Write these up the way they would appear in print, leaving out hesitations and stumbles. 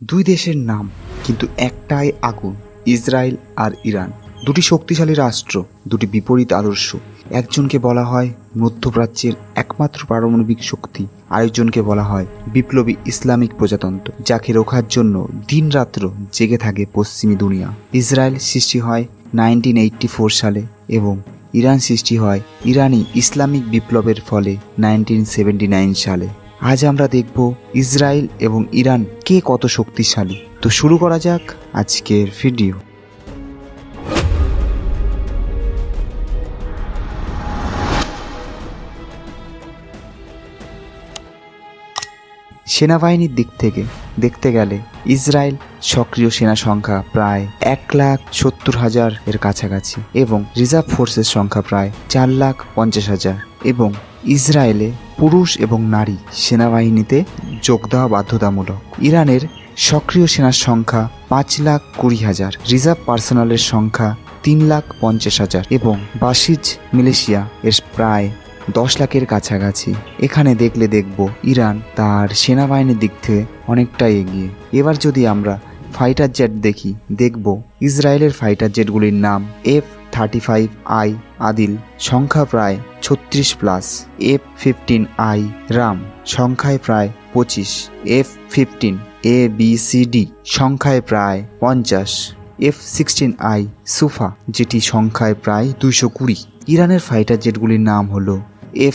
দুই দেশের নাম কিন্তু একটাই আগুন, ইসরায়েল আর ইরান। দুটি শক্তিশালী রাষ্ট্র, দুটি বিপরীত আদর্শ। একজনকে বলা হয় মধ্যপ্রাচ্যের একমাত্র পারমাণবিক শক্তি, আরেকজনকে বলা হয় বিপ্লবী ইসলামিক প্রজাতন্ত্র, যাকে রোখার জন্য দিনরাত্র জেগে থাকে পশ্চিমী দুনিয়া। ইসরায়েল সৃষ্টি হয় 1984 সালে এবং ইরান সৃষ্টি হয় ইরানি ইসলামিক বিপ্লবের ফলে 1979 সালে। আজ আমরা দেখব ইসরায়েল এবং ইরান কে কত শক্তিশালী। তো শুরু করা যাক আজকের ভিডিও। সেনাবাহিনীর দিক থেকে দেখতে গেলে ইসরায়েল সক্রিয় সেনা সংখ্যা প্রায় 1,70,000 এর কাছাকাছি এবং রিজার্ভ ফোর্সের সংখ্যা প্রায় 4,50,000 এবং ইসরায়েলে পুরুষ এবং নারী সেনাবাহিনীতে যোগ দেওয়া বাধ্যতামূলক। ইরানের সক্রিয় সেনার সংখ্যা 5,20,000, রিজার্ভ পার্সোনালের সংখ্যা 3,50,000 এবং বাসিজ মিলিশিয়া এর প্রায় 10 লাখের কাছাকাছি। এখানে দেখব ইরান তার সেনাবাহিনীর দিক থেকে অনেকটাই এগিয়ে। এবার যদি আমরা ফাইটার জেট দেখব ইসরায়েলের ফাইটার জেটগুলির নাম F-35I আদিল, সংখ্যা প্রায় 36+, F-15I রাম, সংখ্যায় প্রায় 25, F-15ABCD সংখ্যায় প্রায় 50, F-16I সুফা যেটি সংখ্যায় প্রায় 220। ইরানের ফাইটার জেটগুলির নাম হলো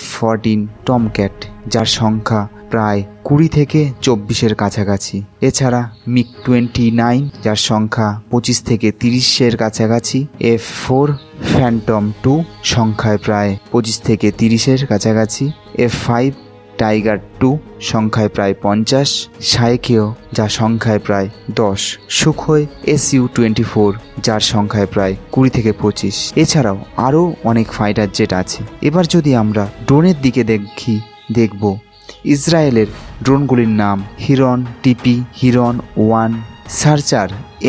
F-14 টমক্যাট, যার সংখ্যা প্রায় 20 থেকে 24-এর কাছাকাছি। এছাড়া MiG-29 যার সংখ্যা 25 থেকে 30-এর কাছাকাছি, F-4 ফ্যান্টম 2 সংখ্যায় প্রায় 25 থেকে 30-এর কাছাকাছি, F-5 টাইগার 2 সংখ্যায় প্রায় 50, শাইকেও যার সংখ্যায় প্রায় 10, সুখোই Su-24 যার সংখ্যায় প্রায় 20 থেকে 25। এছাড়াও আরও অনেক ফাইটার জেট আছে। এবার যদি আমরা ড্রোনের দিকে দেখব ইসরায়েলের ড্রোনগুলির নাম হিরন টিপি, হিরন 1, searcher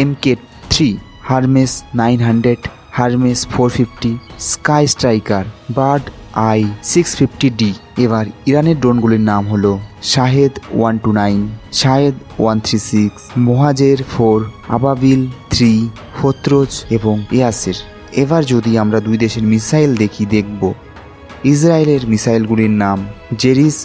MK-3, Hermes 900, Hermes 450, sky striker, bird I 650D। এবার ইরানের ড্রোনগুলির নাম হলো শাহেদ 129, শাহেদ 136, মোহাজের 4, আবাবিল 3, ফত্রোজ এবং ইয়াসির। এবার যদি আমরা দুই দেশের মিসাইল দেখব ইসরায়েলের মিসাইলগুলির নাম জেরিস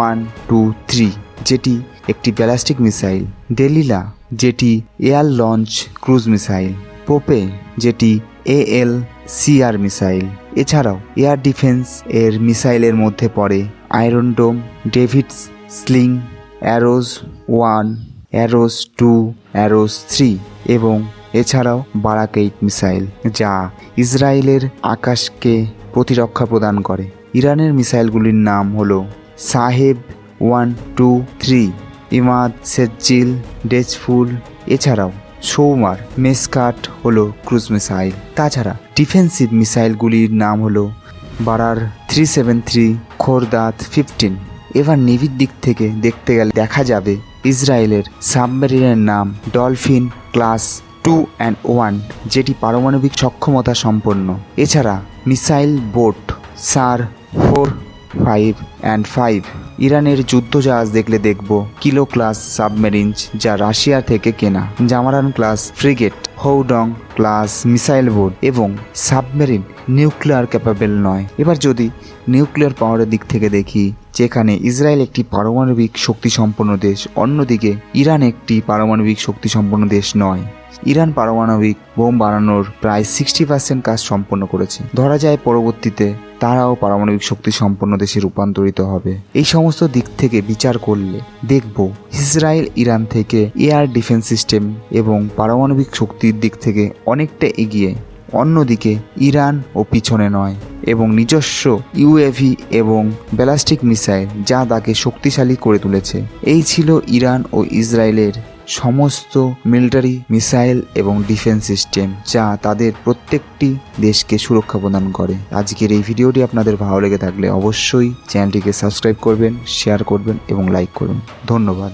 1, 2, 3 যেটি একটি ব্যালিস্টিক মিসাইল, ডেলিলা যেটি air launch cruise missile, Popeye যেটি ALCR মিসাইল। এছাড়াও এয়ার ডিফেন্স এর মিসাইলের মধ্যে পড়ে Iron Dome, David's Sling, Arrows 1, Arrows 2, Arrows 3 এবং এছাড়াও বারাক 8 মিসাইল, যা ইসরায়েলের আকাশকে প্রতিরক্ষা প্রদান করে। ইরানের মিসাইলগুলির নাম হলো সাহেব 1, 2, 3, ইমাদ, সেজ্জিল, ডেজফুল। এছাড়াও সৌমার মেসকাট হলো ক্রুজ মিসাইল। তাছাড়া ডিফেন্সিভ মিসাইলগুলির নাম হলো বারার 373, খোরদাত 15। এবার নেভির দিক থেকে দেখতে গেলে দেখা যাবে ইসরায়েলের সাবমেরিনের নাম ডলফিন ক্লাস 2 and 1 যেটি পারমাণবিক সক্ষমতা সম্পন্ন। এছাড়া মিসাইল বোট সার 4, 5 and 5। ইরানের যুদ্ধজাহাজ দেখব কিলো ক্লাস সাবমেরিন, যা রাশিয়া থেকে কেনা, Jamaran class frigate, Houdong class missile boat এবং সাবমেরিন নিউক্লিয়ার ক্যাপাবেল নয়। এবার যদি নিউক্লিয়ার পাওয়ারের দিক থেকে দেখি, যেখানে ইসরায়েল একটি পারমাণবিক শক্তিসম্পন্ন দেশ, অন্যদিকে ইরান একটি পারমাণবিক শক্তিসম্পন্ন দেশ নয়। ইরান পারমাণবিক বোম বানানোর প্রায় 60% কাজ সম্পন্ন করেছে। ধরা যায় পরবর্তীতে তারাও পারমাণবিক শক্তি সম্পন্ন দেশে রূপান্তরিত হবে। এই সমস্ত দিক থেকে বিচার করলে দেখব ইসরায়েল ইরান থেকে এয়ার ডিফেন্স সিস্টেম এবং পারমাণবিক শক্তির দিক থেকে অনেকটা এগিয়ে। অন্যদিকে ইরান ও পিছনে নয় এবং নিজস্ব UAV এবং ব্যালিস্টিক মিসাইল যা তাকে শক্তিশালী করে তুলেছে। এই ছিল ইরান ও ইসরায়েলের সমস্ত মিলিটারি মিসাইল এবং ডিফেন্স সিস্টেম, যা তাদের প্রত্যেকটি দেশকে সুরক্ষা প্রদান করে। আজকের এই ভিডিওটি আপনাদের ভালো লেগে থাকলে অবশ্যই চ্যানেলটিকে সাবস্ক্রাইব করবেন, শেয়ার করবেন এবং লাইক করবেন। ধন্যবাদ।